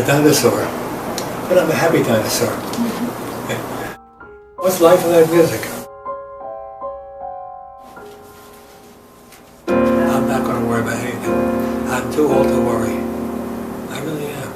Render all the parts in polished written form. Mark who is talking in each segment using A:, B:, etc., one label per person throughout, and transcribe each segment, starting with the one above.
A: a dinosaur, but I'm a happy dinosaur. What's life without music? I'm not going to worry about anything. I'm too old to worry. I really am.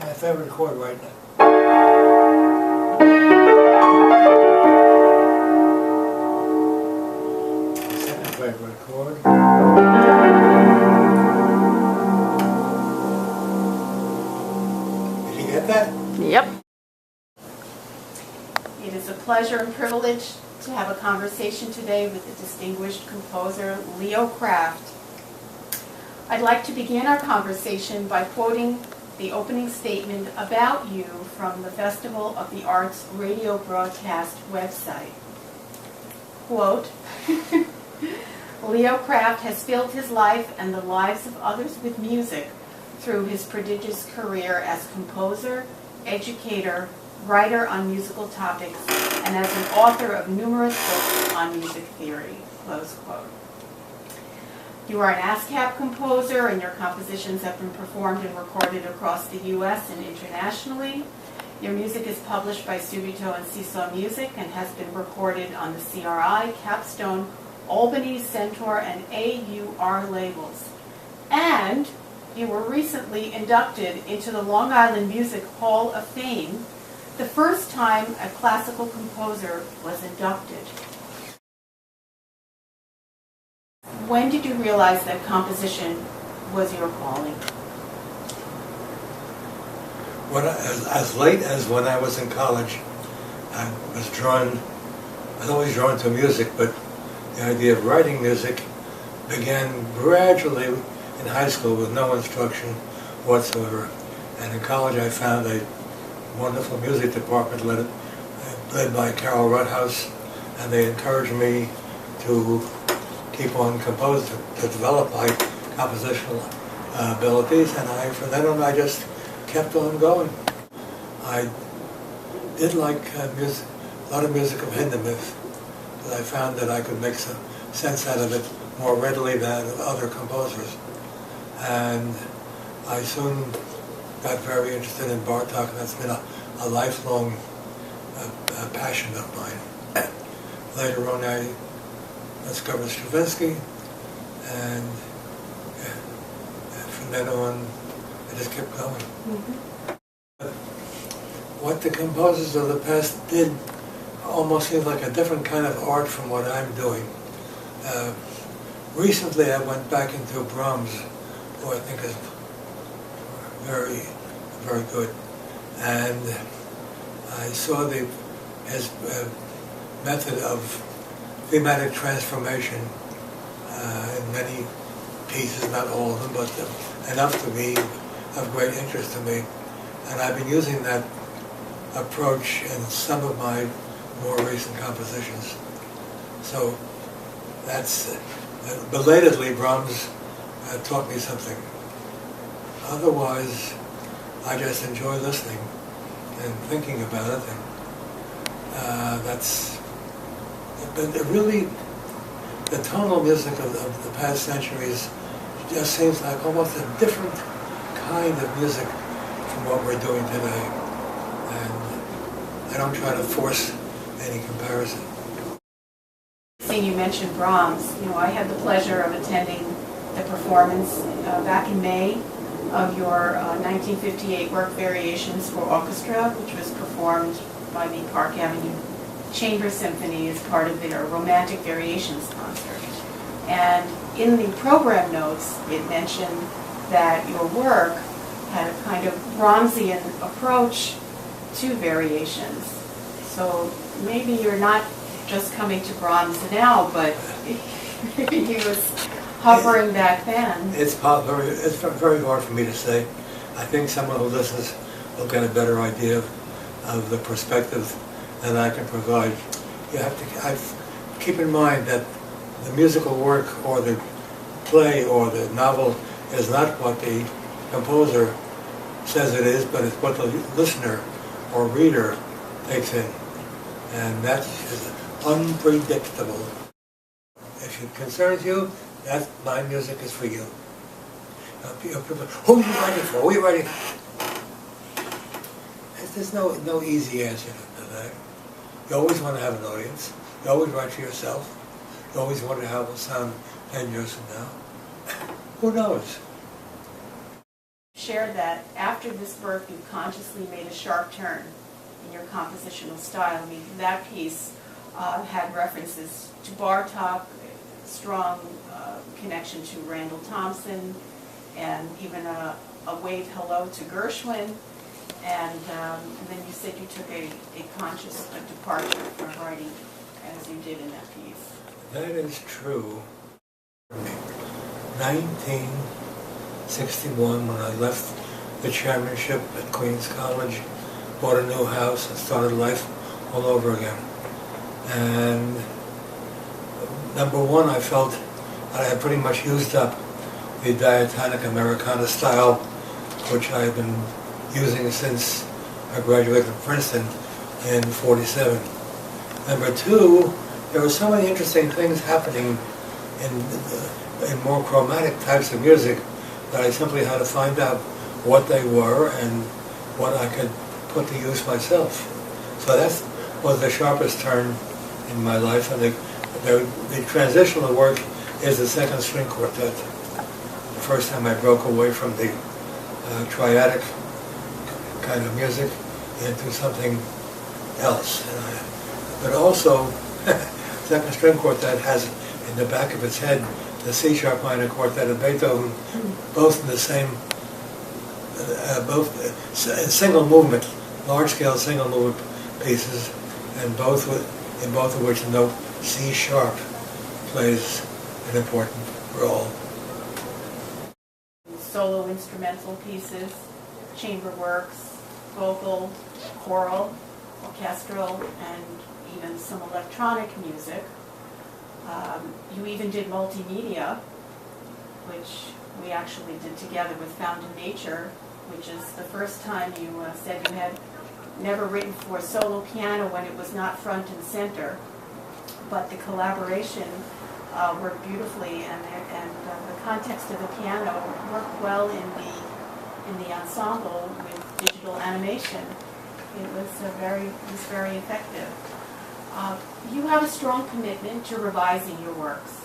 A: My favorite chord right now. Second favorite chord. Did you get that?
B: Yep.
C: It is a pleasure and privilege to have a conversation today with the distinguished composer Leo Kraft. I'd like to begin our conversation by quoting the opening statement about you from the Festival of the Arts radio broadcast website. Quote, Leo Kraft has filled his life and the lives of others with music through his prodigious career as composer, educator, writer on musical topics, and as an author of numerous books on music theory, close quote. You are an ASCAP composer, and your compositions have been performed and recorded across the U.S. and internationally. Your music is published by Subito and Seesaw Music and has been recorded on the CRI, Capstone, Albany, Centaur, and AUR labels. And you were recently inducted into the Long Island Music Hall of Fame, the first time a classical composer was inducted. When did you realize that composition was your calling?
A: As late as when I was in college, I was always drawn to music, but the idea of writing music began gradually in high school with no instruction whatsoever. And in college I found a wonderful music department led by Carol Ruthouse, and they encouraged me to keep on composing, to develop my compositional abilities, and from then on I just kept on going. I did like music, a lot of music of Hindemith, because I found that I could make some sense out of it more readily than other composers. And I soon got very interested in Bartok, and that's been a lifelong passion of mine. Later on I discovered Stravinsky, and from then on I just kept going. Mm-hmm. What the composers of the past did almost seems like a different kind of art from what I'm doing. Recently I went back into Brahms, who I think is very, very good, and I saw his method of thematic transformation in many pieces, not all of them, but enough to be of great interest to me. And I've been using that approach in some of my more recent compositions. So that's, belatedly, Brahms taught me something. Otherwise, I just enjoy listening and thinking about it. And but really, the tonal music of the past centuries just seems like almost a different kind of music from what we're doing today. And I don't try to force any comparison.
C: Seeing you mentioned Brahms, I had the pleasure of attending the performance back in May of your 1958 work Variations for Orchestra, which was performed by the Park Avenue Chamber Symphony as part of their Romantic Variations concert. And in the program notes, it mentioned that your work had a kind of Brahmsian approach to variations. So maybe you're not just coming to Brahms now, but he was hovering back then.
A: It's very hard for me to say. I think someone who listens will get a better idea of the perspective that I can provide. You have to keep in mind that the musical work or the play or the novel is not what the composer says it is, but it's what the listener or reader takes in. And that is unpredictable. If it concerns you, that my music is for you. People, who are you writing for? Who are you writing for? There's no easy answer to that. You always want to have an audience. You always write for yourself. You always wonder how it will sound 10 years from now. Who knows?
C: Share that after this work, you consciously made a sharp turn in your compositional style. I mean, that piece had references to Bartok, strong connection to Randall Thompson, and even a wave hello to Gershwin. And then you said you took a conscious departure from writing as you did in that piece.
A: That is true. 1961, when I left the chairmanship at Queens College, bought a new house and started life all over again. And number one, I felt that I had pretty much used up the diatonic Americana style, which I had been using since I graduated from Princeton in '47. Number two, there were so many interesting things happening in more chromatic types of music that I simply had to find out what they were and what I could put to use myself. So that was the sharpest turn in my life, and the transitional work is the second string quartet. The first time I broke away from the triadic kind of music into something else. But also, second string quartet has in the back of its head the C-sharp minor quartet of Beethoven, both in the same, both single movement, large-scale single movement pieces, and in both of which the note C-sharp plays an important role.
C: Solo instrumental pieces, chamber works, vocal, choral, orchestral, and even some electronic music. You even did multimedia, which we actually did together with Found in Nature, which is the first time you said you had never written for solo piano when it was not front and center, but the collaboration worked beautifully, and the context of the piano worked well in the ensemble with digital animation. It was very effective. You have a strong commitment to revising your works.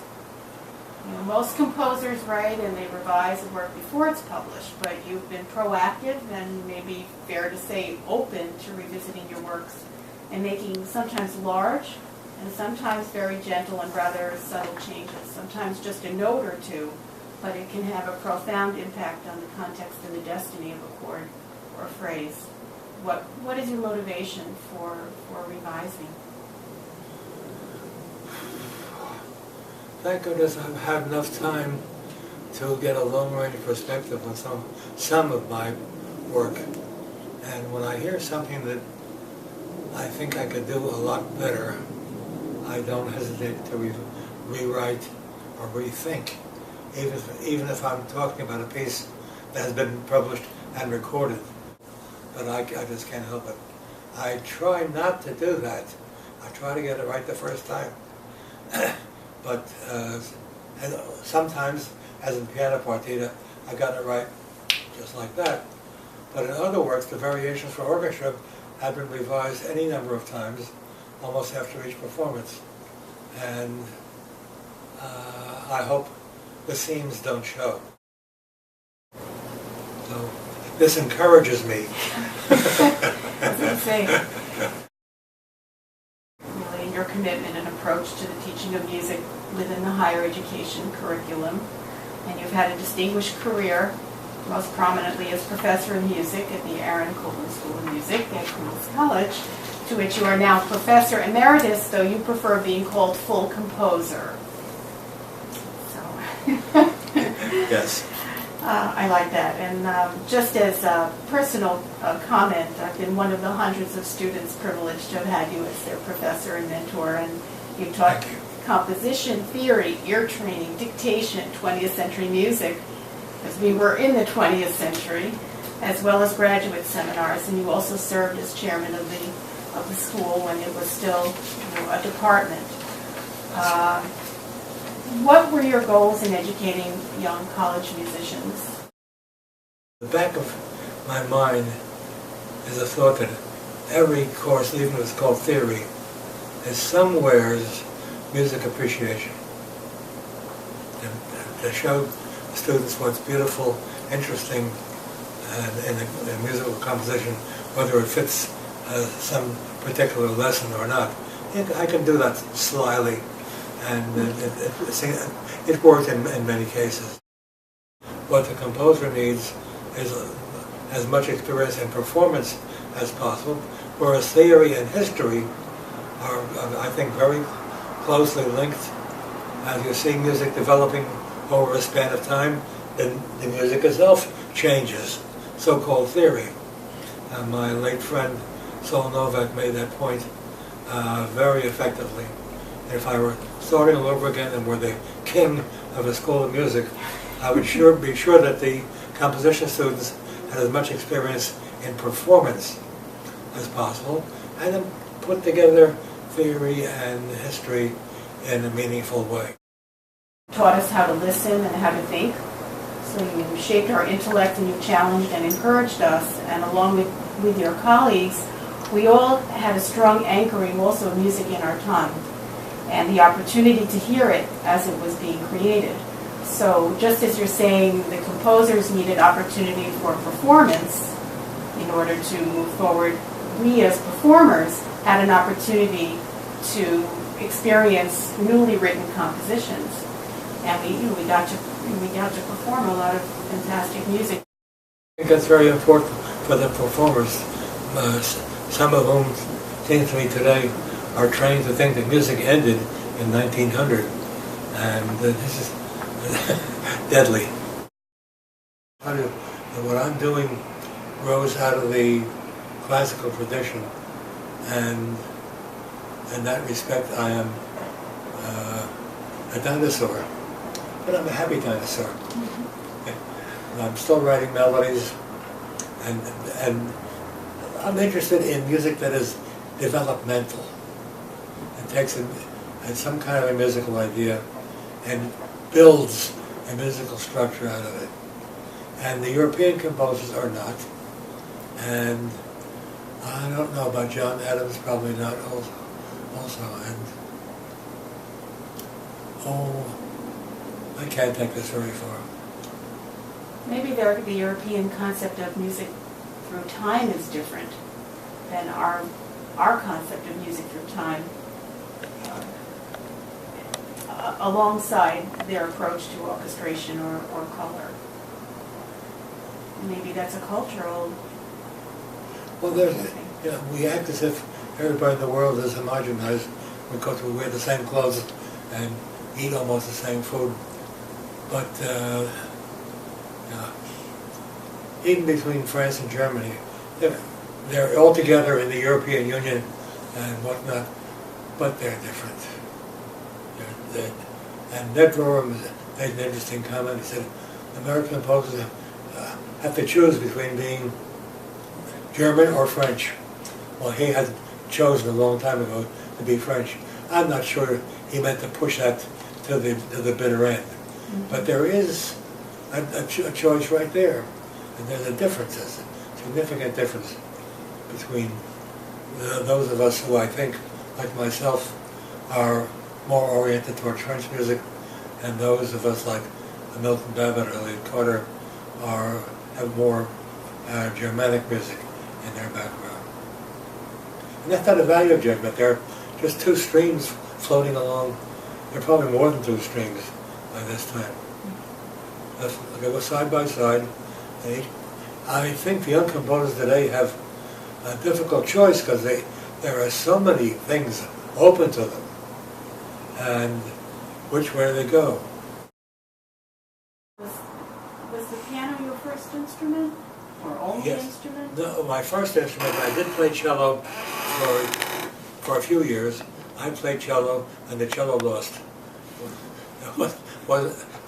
C: You know, most composers write and they revise a work before it's published, but you've been proactive and maybe fair to say open to revisiting your works and making sometimes large and sometimes very gentle and rather subtle changes, sometimes just a note or two, but it can have a profound impact on the context and the destiny of a chord or a phrase. What is your motivation for revising?
A: Thank goodness I've had enough time to get a long-range perspective on some of my work. And when I hear something that I think I could do a lot better, I don't hesitate to rewrite or rethink, even if I'm talking about a piece that has been published and recorded. But I just can't help it. I try not to do that. I try to get it right the first time. But and sometimes, as in piano partita, I got it right just like that. But in other works, the variations for orchestra have been revised any number of times, almost after each performance. And I hope the seams don't show. So this encourages me.
C: Really, in your commitment and approach to the teaching of music within the higher education curriculum. And you've had a distinguished career, most prominently as professor of music at the Aaron Copland School of Music at Queens College, to which you are now professor emeritus, though you prefer being called full composer. So,
A: Yes.
C: I like that. And just as a personal comment, I've been one of the hundreds of students privileged to have had you as their professor and mentor, and you taught composition, theory, ear training, dictation, 20th century music, because we were in the 20th century, as well as graduate seminars, and you also served as chairman of the of the school when it was still a department. What were your goals in educating young college musicians?
A: The back of my mind is a thought that every course, even if it's called theory, is somewheres music appreciation. And to show students what's beautiful, interesting in musical composition, whether it fits some particular lesson or not. I can do that slyly, and it worked in many cases. What the composer needs is as much experience in performance as possible, whereas theory and history are, I think, very closely linked. As you see music developing over a span of time, then the music itself changes, so-called theory. My late friend Sol Novak made that point very effectively. And if I were starting all over again and were the king of a school of music, I would be sure that the composition students had as much experience in performance as possible, and then put together theory and history in a meaningful way.
C: Taught us how to listen and how to think. So you shaped our intellect and you challenged and encouraged us, and along with your colleagues, we all had a strong anchoring also of music in our tongue and the opportunity to hear it as it was being created. So just as you're saying the composers needed opportunity for performance in order to move forward, we as performers had an opportunity to experience newly written compositions. And we got to perform a lot of fantastic music.
A: I think that's very important for the performers. Some of whom, seems to me today, are trained to think that music ended in 1900, and this is deadly. What I'm doing grows out of the classical tradition, and in that respect I am a dinosaur, but I'm a happy dinosaur. Mm-hmm. I'm still writing melodies, and I'm interested in music that is developmental. It takes some kind of a musical idea and builds a musical structure out of it. And the European composers are not. And I don't know about John Adams, probably not also. And I can't take this very far.
C: Maybe the European concept of music through time is different than our concept of music through time, alongside their approach to orchestration or color. Maybe that's a cultural.
A: Well, we act as if everybody in the world is homogenized because we wear the same clothes and eat almost the same food. But even between France and Germany, they're all together in the European Union and whatnot, but they're different. And Ned Rorem made an interesting comment. He said, American composers have to choose between being German or French. Well, he had chosen a long time ago to be French. I'm not sure he meant to push that to the bitter end. Mm-hmm. But there is a choice right there. And there's a difference, a significant difference between those of us who I think, like myself, are more oriented towards French music, and those of us like Milton Babbitt or Leo Carter have more Germanic music in their background. And that's not a value judgment. They're just two streams floating along. They're probably more than two streams by this time. They go side by side. I think the young composers today have a difficult choice because there are so many things open to them, and which way they go.
C: Was the piano your first instrument, or only instrument?
A: No, my first instrument. I did play cello for a few years. I played cello, and the cello lost. But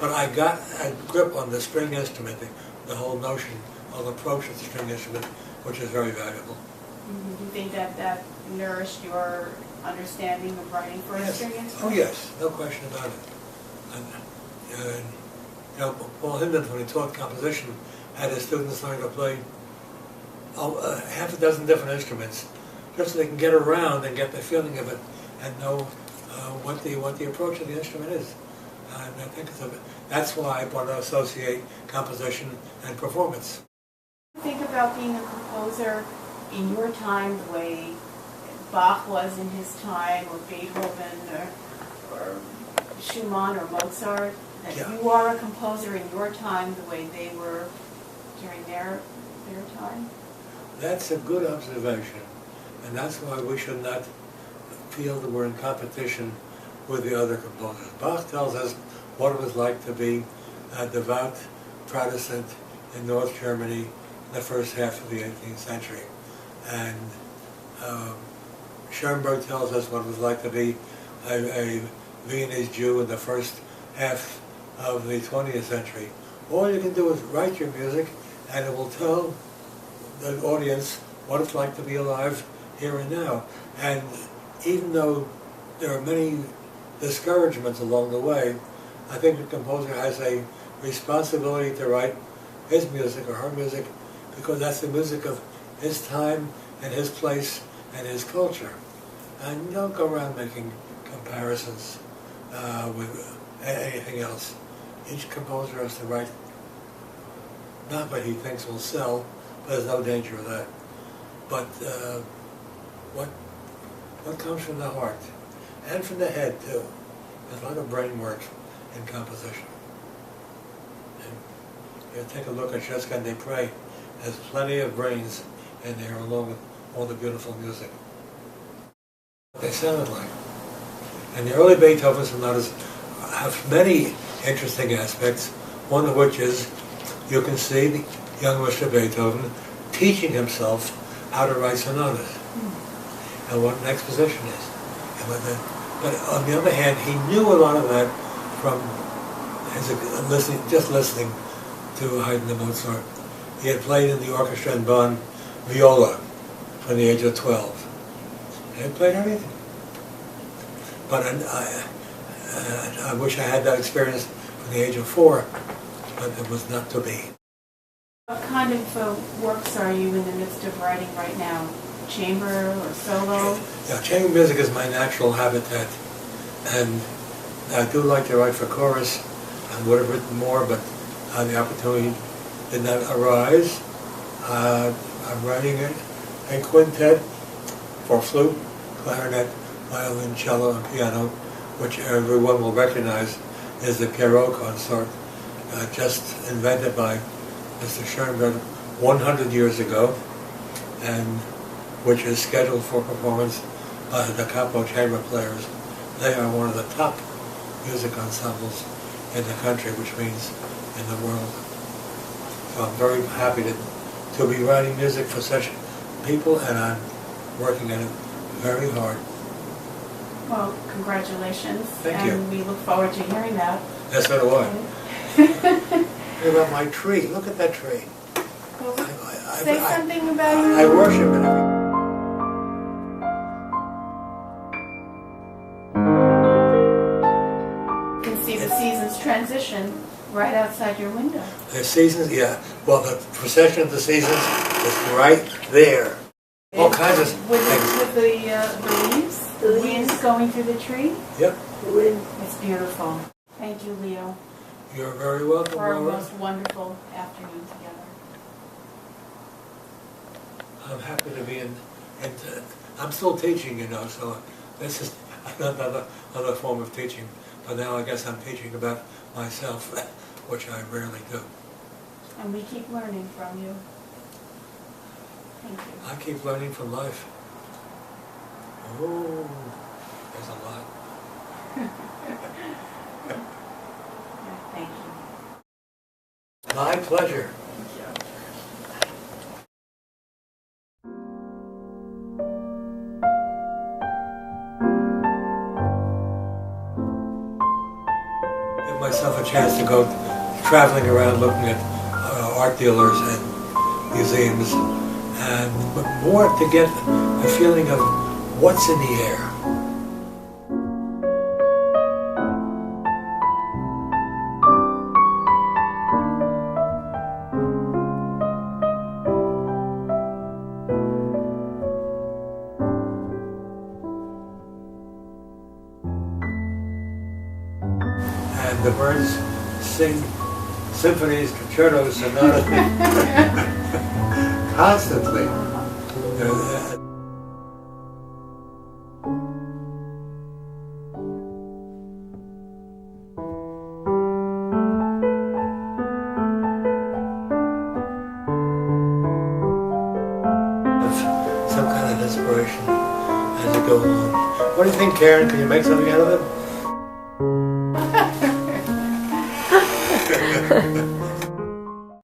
A: I got a grip on the string instrument, the whole notion, of approach of the string instrument, which is very valuable.
C: Do you think that nourished your understanding of writing for a string instrument?
A: Oh yes, no question about it. Paul Hindman, when he taught composition, had his students learn to play half a dozen different instruments, just so they can get around and get the feeling of it and know what the approach of the instrument is. And I think that's why I want to associate composition and performance.
C: Think about being a composer in your time the way Bach was in his time, or Beethoven, or Schumann, or Mozart, that you are a composer in your time the way they were during their time?
A: That's a good observation, and that's why we should not feel that we're in competition with the other composers. Bach tells us what it was like to be a devout Protestant in North Germany in the first half of the 18th century. And Schoenberg tells us what it was like to be a Viennese Jew in the first half of the 20th century. All you can do is write your music, and it will tell the audience what it's like to be alive here and now. And even though there are many discouragements along the way, I think the composer has a responsibility to write his music or her music, because that's the music of his time and his place and his culture. And you don't go around making comparisons with anything else. Each composer has to write not what he thinks will sell, but there's no danger of that. But what comes from the heart and from the head too. There's a lot of brain work in composition. And you take a look at Josquin de Prez. There's plenty of brains in there, along with all the beautiful music. They sounded like. And the early Beethoven sonatas have many interesting aspects, one of which is you can see the young Mr. Beethoven teaching himself how to write sonatas and what an exposition is. But on the other hand, he knew a lot of that from his listening to Haydn and Mozart. He had played in the orchestra in Bonn viola from the age of 12. He had played everything. But I wish I had that experience from the age of 4, but it was not to be.
C: What kind of works are you in the midst of writing right now? Chamber or solo?
A: Yeah, chamber music is my natural habitat, and I do like to write for chorus. I would have written more, but the opportunity did not arise. I'm writing a quintet for flute, clarinet, violin, cello, and piano, which everyone will recognize is the Pierrot consort, just invented by Mr. Schoenberg 100 years ago, and which is scheduled for performance by the capo chamber players. They are one of the top music ensembles in the country, which means in the world. So I'm very happy to be writing music for such people, and I'm working at it very hard.
C: Well, congratulations.
A: Thank you.
C: And we look forward to hearing that.
A: Yes, so do I. What about my tree? Look at that tree.
C: Well, say something about it.
A: I worship it.
C: You can see the seasons transition right outside your window.
A: The seasons, yeah. Well, the procession of the seasons is right there. All kinds of things.
C: With the leaves? The wind going through the tree?
A: Yep.
C: The wind. It's beautiful. Thank you, Leo,
A: You're very welcome,
C: for our
A: Laura.
C: most wonderful afternoon together.
A: I'm happy to be I'm still teaching, so this is another form of teaching. But now I guess I'm teaching about myself, which I rarely do.
C: And we keep learning from you. Thank you.
A: I keep learning from life. Oh, there's a lot.
C: Thank you.
A: My pleasure. Give myself a chance to go traveling around looking at art dealers and museums but more to get a feeling of what's in the air. And the birds sing symphonies, concertos, sonatas constantly. Some kind of inspiration as you go along. What do you think, Karen? Can you make something out of it?